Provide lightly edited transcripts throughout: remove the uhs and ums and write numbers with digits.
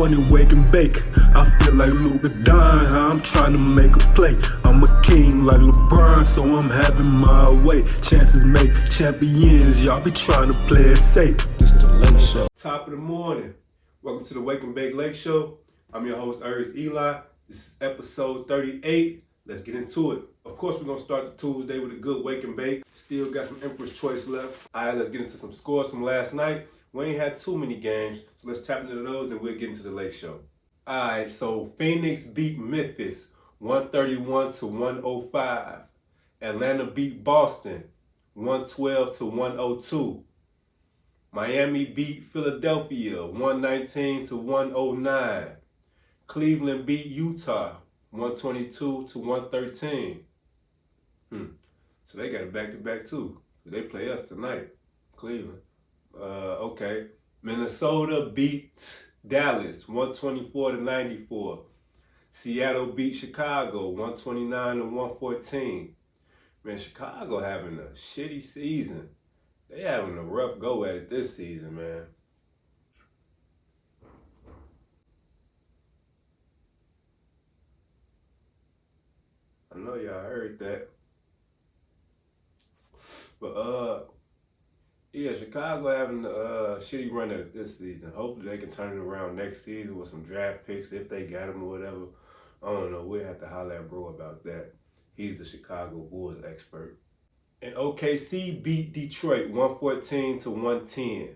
morning, wake and bake. I feel like Luka dying, I'm trying to make a play. I'm a king like Lebron, so I'm having my way. Chances make champions, y'all be trying to play it safe. This is the Lake Show. Top of the morning. Welcome to the Wake and Bake Lake Show. I'm your host, Eli. This is episode 38. Let's get into it. Of course, we're going to start the Tuesday with a good wake and bake. Still got some Emperor's Choice left. All right, let's get into some scores from last night. We ain't had too many games, so let's tap into those and we'll get into the Lake Show. All right, so Phoenix beat Memphis 131-105. Atlanta beat Boston 112-102. Miami beat Philadelphia 119-109. Cleveland beat Utah 122-113. So they got a back-to-back too. They play us tonight, Cleveland. Okay. Minnesota beat Dallas 124-94. Seattle beat Chicago 129-114. Man, Chicago having a shitty season. They having a rough go at it this season, man. I know y'all heard that. But yeah, Chicago having a shitty run at it this season. Hopefully they can turn it around next season with some draft picks if they got them or whatever. I don't know. We'll have to holler at bro about that. He's the Chicago Bulls expert. And OKC beat Detroit 114-110.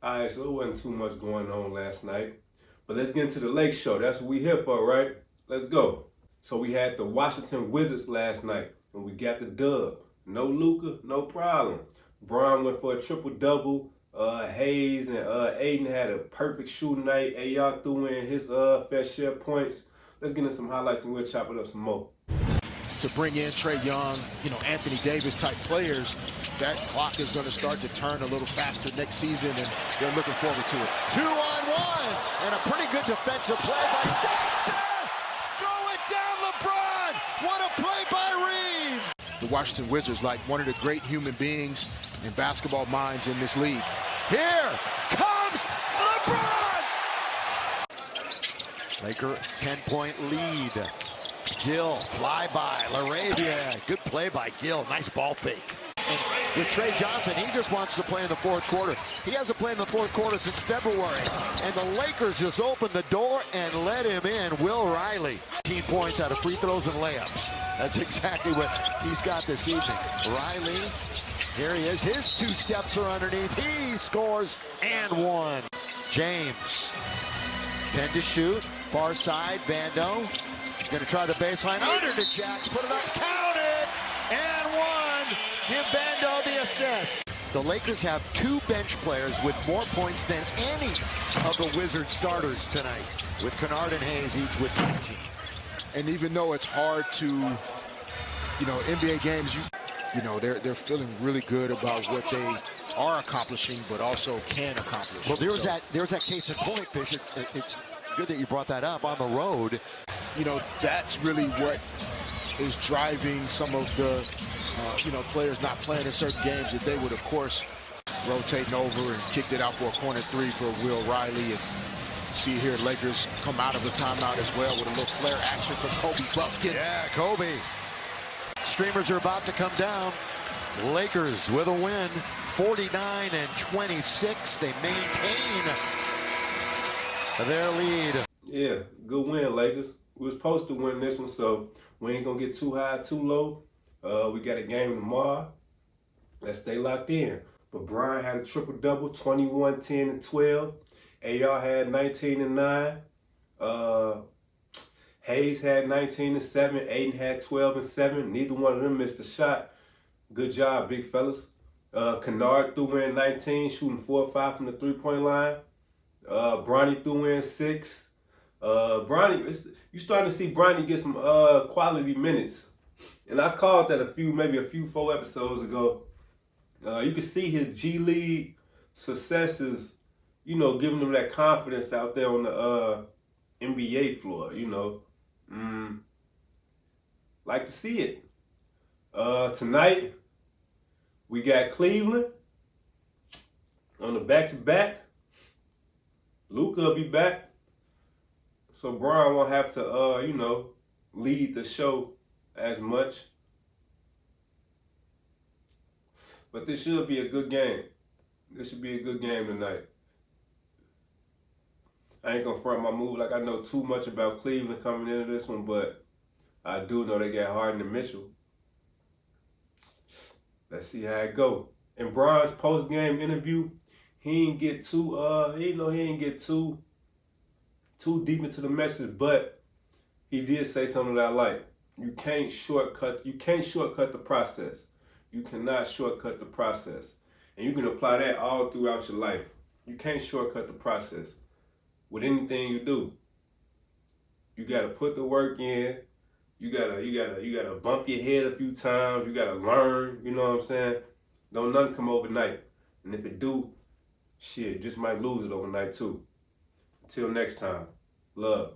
All right, so it wasn't too much going on last night. But let's get into the Lake Show. That's what we here for, right? Let's go. So we had the Washington Wizards last night, and we got the dub. No Luka, no problem. Bron went for a triple-double. Hayes and Aiden had a perfect shooting night. AR threw in his fair share of points. Let's get into some highlights and we'll chop it up some more. To bring in Trae Young, Anthony Davis type players, that clock is going to start to turn a little faster next season, and they're looking forward to it. 2-on-1, and a pretty good defensive play by Throw it down, LeBron! What a play by Reeves! The Washington Wizards, like one of the great human beings and basketball minds in this league. Here comes LeBron! Laker 10-point lead. Gill, fly by, LaRavia. Good play by Gill. Nice ball fake. And with Trey Johnson, he just wants to play in the fourth quarter. He hasn't played in the fourth quarter since February. And the Lakers just opened the door and let him in. Will Riley. 18 points out of free throws and layups. That's exactly what he's got this evening. Riley, here he is. His two steps are underneath. He scores and one. James, 10 to shoot. Far side, Vando. Going to try the baseline under to Jacks, put it up, count it, and one. Give Vando the assist. The Lakers have two bench players with more points than any of the Wizards starters tonight, with Kennard and Hayes each with 19. And even though it's hard to, NBA games, they're feeling really good about what they are accomplishing, but also can accomplish. Well, there's that case in point, Fish. It's good that you brought that up on the road. That's really what is driving some of the, players not playing in certain games, that they would, of course, rotating over and kicked it out for a corner three for Will Riley. And see here, Lakers come out of the timeout as well with a little flare action from Kobe Buffkin. Yeah, Kobe. Streamers are about to come down. Lakers with a win, 49-26. They maintain their lead. Yeah, good win, Lakers. We were supposed to win this one, so we ain't going to get too high, too low. We got a game tomorrow. Let's stay locked in. But Brian had a triple-double, 21, 10, and 12. AR had 19 and 9. Hayes had 19 and 7. Aiden had 12 and 7. Neither one of them missed a shot. Good job, big fellas. Kennard threw in 19, shooting 4 or 5 from the three-point line. Bronny threw in 6. Bronny, you starting to see Bronny get some quality minutes. And I called that maybe a few 4 episodes ago. You can see his G League successes, giving him that confidence out there on the NBA floor, Like to see it. Tonight, we got Cleveland on the back-to-back. Luka will be back. So Bron won't have to, lead the show as much. But this should be a good game. This should be a good game tonight. I ain't gonna front my move like I know too much about Cleveland coming into this one, but I do know they got Harden and Mitchell. Let's see how it go. In Bron's post-game interview, he didn't get too deep into the message, but he did say something that I like. You can't shortcut the process. You cannot shortcut the process. And you can apply that all throughout your life. You can't shortcut the process with anything you do. You gotta put the work in. You gotta bump your head a few times. You gotta learn, you know what I'm saying? Don't nothing come overnight. And if it do, shit, just might lose it overnight too. Until next time, love.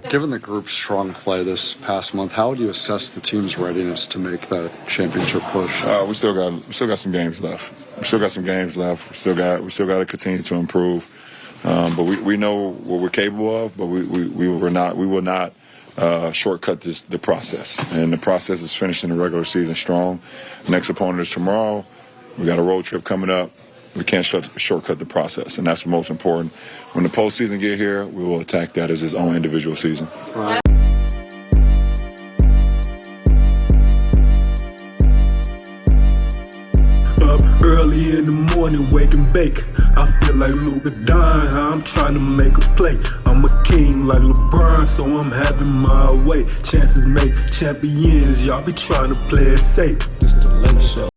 Given the group's strong play this past month, how would you assess the team's readiness to make that championship push? We still got some games left. We still got to continue to improve. But we know what we're capable of. But we will not shortcut the process. And the process is finishing the regular season strong. Next opponent is tomorrow. We got a road trip coming up. We can't shortcut the process, and that's the most important. When the postseason get here, we will attack that as its own individual season. Right. Up early in the morning, wake and bake. I feel like Luka dying, I'm trying to make a play. I'm a king like Lebron, so I'm having my way. Chances make champions, y'all be trying to play it safe. This is the LakeShow.